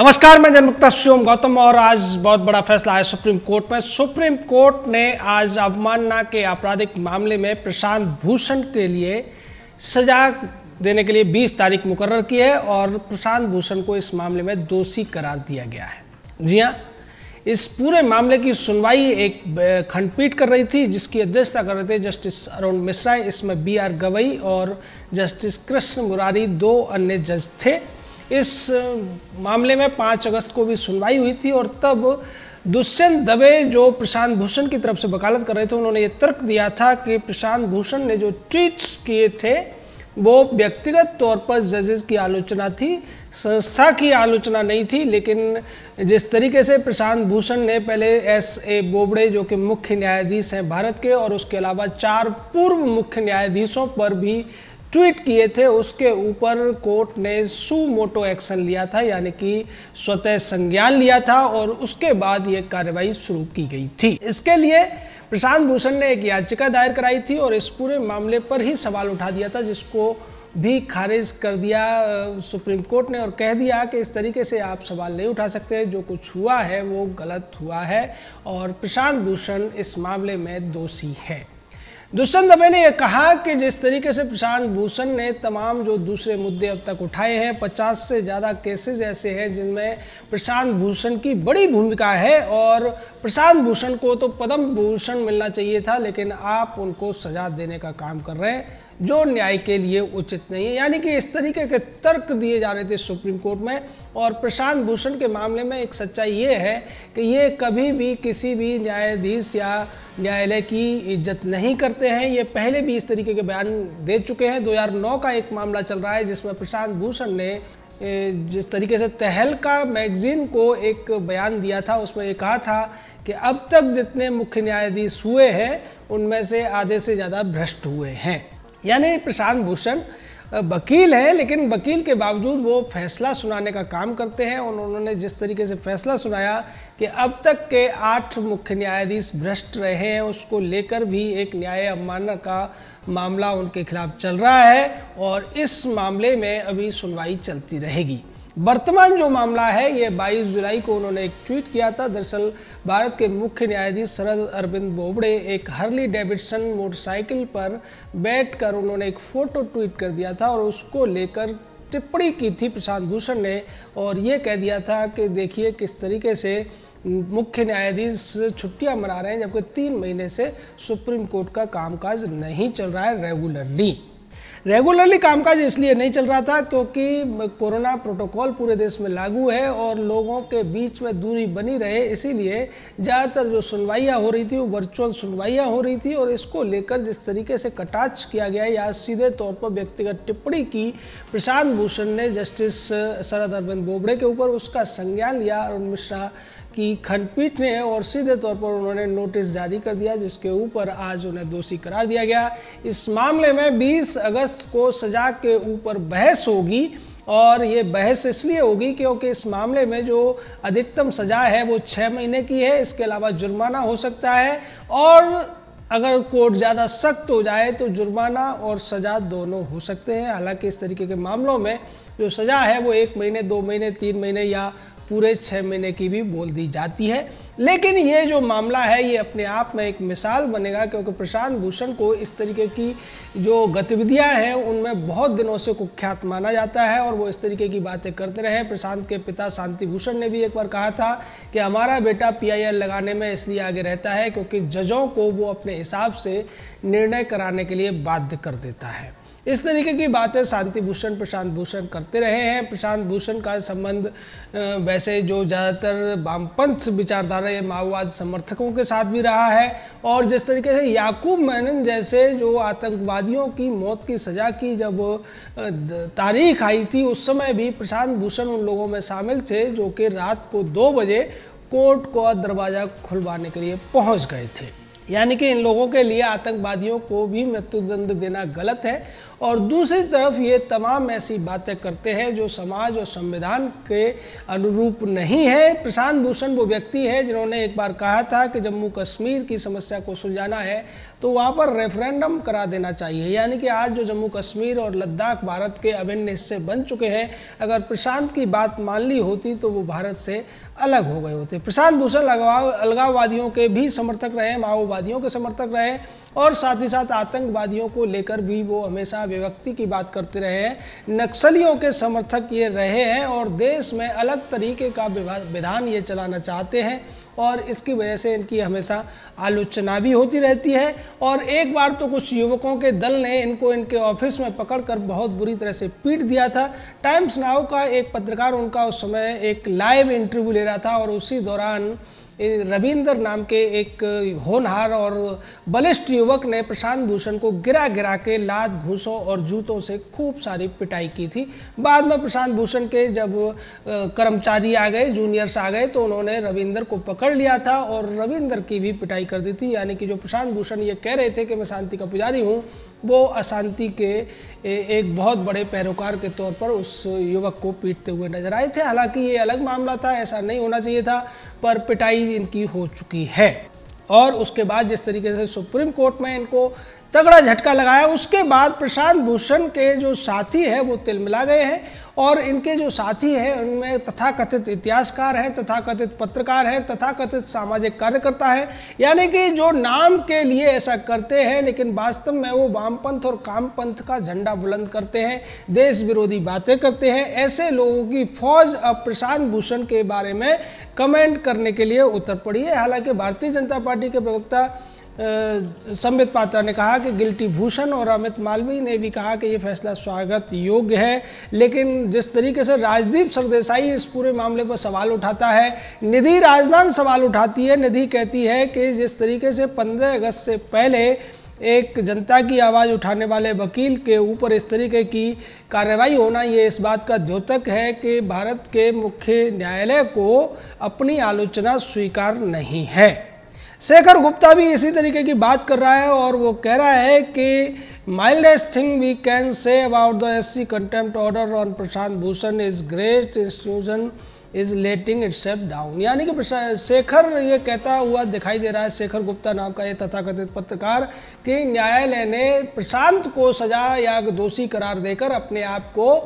नमस्कार, मैं जनमुक्ता शिवम गौतम और आज बहुत बड़ा फैसला है सुप्रीम कोर्ट में। सुप्रीम कोर्ट ने आज अवमानना के आपराधिक मामले में प्रशांत भूषण के लिए सजा देने के लिए 20 तारीख मुकर्रर की है और प्रशांत भूषण को इस मामले में दोषी करार दिया गया है। जी हाँ, इस पूरे मामले की सुनवाई एक खंडपीठ कर रही थी जिसकी अध्यक्षता कर रहे थे जस्टिस अरुण मिश्रा। इसमें BR गवई और जस्टिस कृष्ण मुरारी दो अन्य जज थे। इस मामले में 5 अगस्त को भी सुनवाई हुई थी और तब दुष्यंत दवे जो प्रशांत भूषण की तरफ से वकालत कर रहे थे, उन्होंने ये तर्क दिया था कि प्रशांत भूषण ने जो ट्वीट्स किए थे वो व्यक्तिगत तौर पर जजेस की आलोचना थी, संस्था की आलोचना नहीं थी। लेकिन जिस तरीके से प्रशांत भूषण ने पहले SA बोबड़े जो कि मुख्य न्यायाधीश हैं भारत के और उसके अलावा 4 पूर्व मुख्य न्यायाधीशों पर भी ट्वीट किए थे, उसके ऊपर कोर्ट ने सुमोटो एक्शन लिया था, यानी कि स्वतः संज्ञान लिया था और उसके बाद ये कार्रवाई शुरू की गई थी। इसके लिए प्रशांत भूषण ने एक याचिका दायर कराई थी और इस पूरे मामले पर ही सवाल उठा दिया था, जिसको भी खारिज कर दिया सुप्रीम कोर्ट ने और कह दिया कि इस तरीके से आप सवाल नहीं उठा सकते, जो कुछ हुआ है वो गलत हुआ है और प्रशांत भूषण इस मामले में दोषी है। दुष्यंत दवे ने यह कहा कि जिस तरीके से प्रशांत भूषण ने तमाम जो दूसरे मुद्दे अब तक उठाए हैं, 50 से ज़्यादा केसेस ऐसे हैं जिनमें प्रशांत भूषण की बड़ी भूमिका है और प्रशांत भूषण को तो पद्म भूषण मिलना चाहिए था, लेकिन आप उनको सजा देने का काम कर रहे हैं जो न्याय के लिए उचित नहीं है। यानी कि इस तरीके के तर्क दिए जा रहे थे सुप्रीम कोर्ट में। और प्रशांत भूषण के मामले में एक सच्चाई ये है कि ये कभी भी किसी भी न्यायाधीश या न्यायालय की इज्जत नहीं करते हैं। ये पहले भी इस तरीके के बयान दे चुके हैं। 2009 का एक मामला चल रहा है जिसमें प्रशांत भूषण ने जिस तरीके से तहलका मैगजीन को एक बयान दिया था, उसमें ये कहा था कि अब तक जितने मुख्य न्यायाधीश हुए हैं उनमें से आधे से ज़्यादा भ्रष्ट हुए हैं। यानी प्रशांत भूषण वकील हैं, लेकिन वकील के बावजूद वो फैसला सुनाने का काम करते हैं और उन्होंने जिस तरीके से फैसला सुनाया कि अब तक के 8 मुख्य न्यायाधीश भ्रष्ट रहे हैं, उसको लेकर भी एक न्याय अवमानना का मामला उनके खिलाफ चल रहा है और इस मामले में अभी सुनवाई चलती रहेगी। वर्तमान जो मामला है ये 22 जुलाई को उन्होंने एक ट्वीट किया था। दरअसल भारत के मुख्य न्यायाधीश शरद अरविंद बोबड़े एक हार्ली डेविडसन मोटरसाइकिल पर बैठकर उन्होंने एक फ़ोटो ट्वीट कर दिया था और उसको लेकर टिप्पणी की थी प्रशांत भूषण ने और ये कह दिया था कि देखिए किस तरीके से मुख्य न्यायाधीश छुट्टियां मना रहे हैं, जबकि 3 महीने से सुप्रीम कोर्ट का कामकाज नहीं चल रहा है रेगुलरली कामकाज इसलिए नहीं चल रहा था क्योंकि कोरोना प्रोटोकॉल पूरे देश में लागू है और लोगों के बीच में दूरी बनी रहे, इसीलिए ज़्यादातर जो सुनवाइयाँ हो रही थी वो वर्चुअल सुनवाइयाँ हो रही थी। और इसको लेकर जिस तरीके से कटाक्ष किया गया या सीधे तौर पर व्यक्तिगत टिप्पणी की प्रशांत भूषण ने जस्टिस शरद अरविंद बोबड़े के ऊपर, उसका संज्ञान लिया अरुण मिश्रा की खंडपीठ ने और सीधे तौर पर उन्होंने नोटिस जारी कर दिया, जिसके ऊपर आज उन्हें दोषी करार दिया गया। इस मामले में 20 अगस्त को सजा के ऊपर बहस होगी और ये बहस इसलिए होगी क्योंकि इस मामले में जो अधिकतम सजा है वो 6 महीने की है। इसके अलावा जुर्माना हो सकता है और अगर कोर्ट ज़्यादा सख्त हो जाए तो जुर्माना और सज़ा दोनों हो सकते हैं। हालांकि इस तरीके के मामलों में जो सज़ा है वो 1 महीने, 2 महीने, 3 महीने या पूरे 6 महीने की भी बोल दी जाती है। लेकिन ये जो मामला है ये अपने आप में एक मिसाल बनेगा क्योंकि प्रशांत भूषण को इस तरीके की जो गतिविधियां हैं उनमें बहुत दिनों से कुख्यात माना जाता है और वो इस तरीके की बातें करते रहे। प्रशांत के पिता शांति भूषण ने भी एक बार कहा था कि हमारा बेटा PIL लगाने में इसलिए आगे रहता है क्योंकि जजों को वो अपने हिसाब से निर्णय कराने के लिए बाध्य कर देता है। इस तरीके की बातें शांति भूषण प्रशांत भूषण करते रहे हैं। प्रशांत भूषण का संबंध वैसे जो ज़्यादातर वामपंथ विचारधारा या माओवाद समर्थकों के साथ भी रहा है और जिस तरीके से याकूब मेनन जैसे जो आतंकवादियों की मौत की सज़ा की जब तारीख आई थी उस समय भी प्रशांत भूषण उन लोगों में शामिल थे जो कि रात को 2 बजे कोर्ट का दरवाज़ा खुलवाने के लिए पहुँच गए थे। यानी कि इन लोगों के लिए आतंकवादियों को भी मृत्युदंड देना गलत है और दूसरी तरफ ये तमाम ऐसी बातें करते हैं जो समाज और संविधान के अनुरूप नहीं है। प्रशांत भूषण वो व्यक्ति है जिन्होंने एक बार कहा था कि जम्मू कश्मीर की समस्या को सुलझाना है तो वहाँ पर रेफरेंडम करा देना चाहिए। यानी कि आज जो जम्मू कश्मीर और लद्दाख भारत के अभिन्न हिस्से बन चुके हैं, अगर प्रशांत की बात मान ली होती तो वो भारत से अलग हो गए होते। प्रशांत भूषण अलगाववादियों के भी समर्थक रहे, माओवादियों के समर्थक रहे और साथ ही साथ आतंकवादियों को लेकर भी वो हमेशा विभक्ति की बात करते रहे हैं। नक्सलियों के समर्थक ये रहे हैं और देश में अलग तरीके का विधान ये चलाना चाहते हैं और इसकी वजह से इनकी हमेशा आलोचना भी होती रहती है। और एक बार तो कुछ युवकों के दल ने इनको इनके ऑफिस में पकड़कर बहुत बुरी तरह से पीट दिया था। टाइम्स नाउ का एक पत्रकार उनका उस समय एक लाइव इंटरव्यू ले रहा था और उसी दौरान रविंदर नाम के एक होनहार और बलिष्ठ युवक ने प्रशांत भूषण को गिरा गिरा के लात, घूंसों और जूतों से खूब सारी पिटाई की थी। बाद में प्रशांत भूषण के जब कर्मचारी आ गए, जूनियर्स आ गए, तो उन्होंने रविंदर को पकड़ लिया था और रविंदर की भी पिटाई कर दी थी। यानी कि जो प्रशांत भूषण ये कह रहे थे कि मैं शांति का पुजारी हूँ, वो अशांति के एक बहुत बड़े पैरोकार के तौर पर उस युवक को पीटते हुए नजर आए थे। हालांकि ये अलग मामला था, ऐसा नहीं होना चाहिए था, पर पिटाई इनकी हो चुकी है। और उसके बाद जिस तरीके से सुप्रीम कोर्ट में इनको तगड़ा झटका लगाया, उसके बाद प्रशांत भूषण के जो साथी हैं वो तिलमिला गए हैं और इनके जो साथी हैं उनमें तथाकथित इतिहासकार हैं, तथाकथित पत्रकार हैं, तथाकथित सामाजिक कार्यकर्ता हैं। यानी कि जो नाम के लिए ऐसा करते हैं लेकिन वास्तव में वो वामपंथ और कामपंथ का झंडा बुलंद करते हैं, देश विरोधी बातें करते हैं। ऐसे लोगों की फौज अब प्रशांत भूषण के बारे में कमेंट करने के लिए उतर पड़ी है। हालांकि भारतीय जनता पार्टी के प्रवक्ता संबित पात्रा ने कहा कि गिल्टी भूषण और अमित मालवीय ने भी कहा कि ये फैसला स्वागत योग्य है, लेकिन जिस तरीके से राजदीप सरदेसाई इस पूरे मामले पर सवाल उठाता है, निधि राजदान सवाल उठाती है। निधि कहती है कि जिस तरीके से 15 अगस्त से पहले एक जनता की आवाज़ उठाने वाले वकील के ऊपर इस तरीके की कार्रवाई होना, ये इस बात का द्योतक है कि भारत के मुख्य न्यायालय को अपनी आलोचना स्वीकार नहीं है। शेखर गुप्ता भी इसी तरीके की बात कर रहा है और वो कह रहा है कि mildest thing we can say about the SC contempt order on Prashant Bhushan is great institution is letting itself down. यानी कि शेखर ये कहता हुआ दिखाई दे रहा है, शेखर गुप्ता नाम का ये तथाकथित पत्रकार, कि न्यायालय ने प्रशांत को सजा या दोषी करार देकर अपने आप को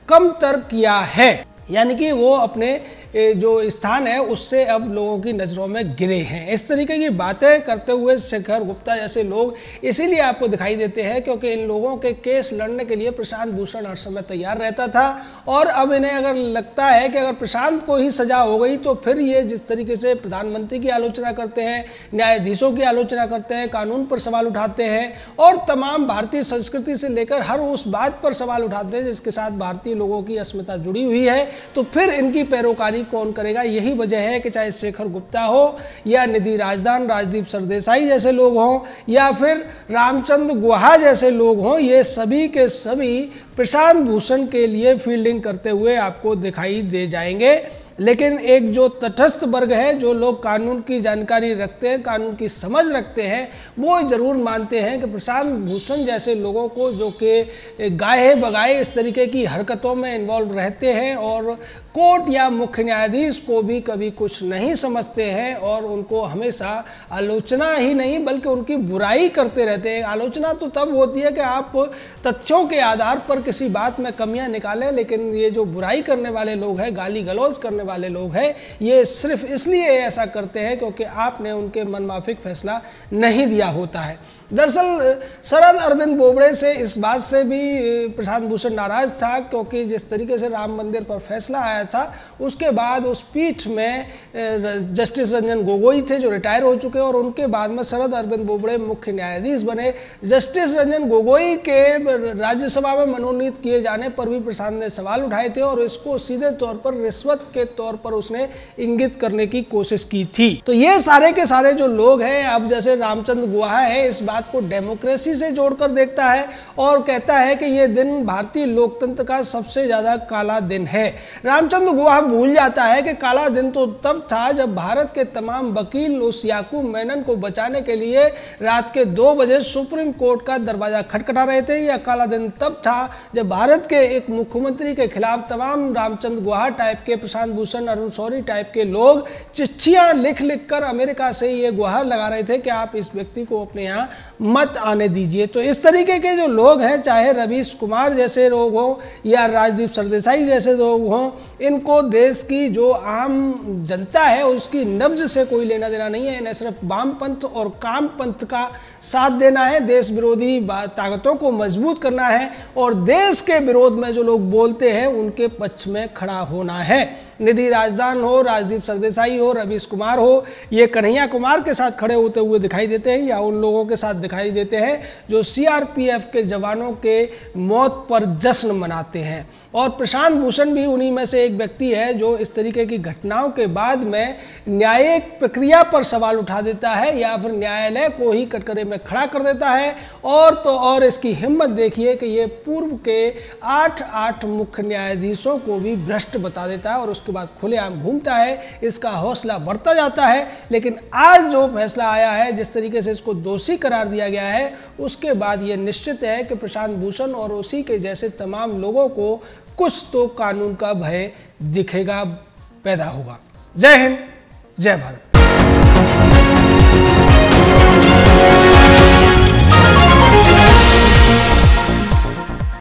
कमतर किया है। यानी कि वो अपने जो स्थान है उससे अब लोगों की नज़रों में गिरे हैं। इस तरीके की बातें करते हुए शेखर गुप्ता जैसे लोग इसीलिए आपको दिखाई देते हैं क्योंकि इन लोगों के केस लड़ने के लिए प्रशांत भूषण हर समय तैयार रहता था और अब इन्हें अगर लगता है कि अगर प्रशांत को ही सजा हो गई तो फिर ये जिस तरीके से प्रधानमंत्री की आलोचना करते हैं, न्यायाधीशों की आलोचना करते हैं, कानून पर सवाल उठाते हैं और तमाम भारतीय संस्कृति से लेकर हर उस बात पर सवाल उठाते हैं जिसके साथ भारतीय लोगों की अस्मिता जुड़ी हुई है, तो फिर इनकी पैरोकारी कौन करेगा। यही वजह है कि चाहे शेखर गुप्ता हो या निधि राजदान, राजदीप सरदेसाई जैसे लोग हों या फिर रामचंद्र गुहा जैसे लोग हों, ये सभी के सभी प्रशांत भूषण के लिए फील्डिंग करते हुए आपको दिखाई दे जाएंगे। लेकिन एक जो तटस्थ वर्ग है, जो लोग कानून की जानकारी रखते हैं, कानून की समझ रखते हैं, वो जरूर मानते हैं कि प्रशांत भूषण जैसे लोगों को जो कि गाहे बगाए इस तरीके की हरकतों में इन्वॉल्व रहते हैं और कोर्ट या मुख्य न्यायाधीश को भी कभी कुछ नहीं समझते हैं और उनको हमेशा आलोचना ही नहीं बल्कि उनकी बुराई करते रहते हैं। आलोचना तो तब होती है कि आप तथ्यों के आधार पर किसी बात में कमियां निकालें, लेकिन ये जो बुराई करने वाले लोग हैं, गाली गलौज करने वाले लोग हैं, ये सिर्फ इसलिए ऐसा करते हैं क्योंकि आपने उनके मनमाफिक फैसला नहीं दिया होता है। दरअसल शरद अरविंद बोबड़े से इस बात से भी प्रशांत भूषण नाराज था क्योंकि जिस तरीके से राम मंदिर पर फैसला आया था उसके बाद उस पीठ में जस्टिस रंजन गोगोई थे जो रिटायर हो चुके और उनके बाद में शरद अरविंद बोबड़े मुख्य न्यायाधीश बने। जस्टिस रंजन गोगोई के राज्यसभा में मनोनीत किए जाने पर भी प्रशांत ने सवाल उठाए थे और इसको सीधे तौर पर रिश्वत के तौर पर उसने इंगित करने की कोशिश की थी। तो ये सारे के सारे जो लोग हैं, अब जैसे रामचंद्र गुहा है, इस बात को डेमोक्रेसी से जोड़कर देखता है और कहता है कि यह दिन भारतीय लोकतंत्र का सबसे ज्यादा काला दिन है। रामचंद्र गुहा भूल जाता है कि काला दिन तो तब था जब भारत के तमाम वकील उस याकूब मेनन को बचाने के लिए रात के 2 बजे सुप्रीम कोर्ट का दरवाजा खटखटा रहे थे, या काला दिन तब था जब भारत के एक मुख्यमंत्री के खिलाफ तमाम रामचंद्र गुहा टाइप के, प्रशांत भूषण, अरुण शौरी टाइप के लोग चिट्ठियां लिख लिख कर अमेरिका से ये गुहार लगा रहे थे कि आप इस व्यक्ति को अपने यहाँ मत आने दीजिए। तो इस तरीके के जो लोग हैं, चाहे रवीश कुमार जैसे लोग हों या राजदीप सरदेसाई जैसे लोग हों, इनको देश की जो आम जनता है उसकी नब्ज से कोई लेना देना नहीं है। इन्हें सिर्फ वामपंथ और कामपंथ का साथ देना है, देश विरोधी ताकतों को मजबूत करना है और देश के विरोध में जो लोग बोलते हैं उनके पक्ष में खड़ा होना है। निधि राजदान हो, राजदीप सरदेसाई हो, रवीश कुमार हो, ये कन्हैया कुमार के साथ खड़े होते हुए दिखाई देते हैं या उन लोगों के साथ दिखाई देते हैं जो सीआरपीएफ के जवानों के मौत पर जश्न मनाते हैं। और प्रशांत भूषण भी उन्हीं में से एक व्यक्ति है जो इस तरीके की घटनाओं के बाद में न्यायिक प्रक्रिया पर सवाल उठा देता है या फिर न्यायालय को ही कटघरे में खड़ा कर देता है। और तो और इसकी हिम्मत देखिए कि ये पूर्व के 8 मुख्य न्यायाधीशों को भी भ्रष्ट बता देता है और उसके बाद खुलेआम घूमता है। इसका हौसला बढ़ता जाता है। लेकिन आज जो फैसला आया है, जिस तरीके से इसको दोषी करार दिया गया है, उसके बाद ये निश्चित है कि प्रशांत भूषण और उसी के जैसे तमाम लोगों को कुछ तो कानून का भय दिखेगा, पैदा होगा। जय हिंद, जय भारत।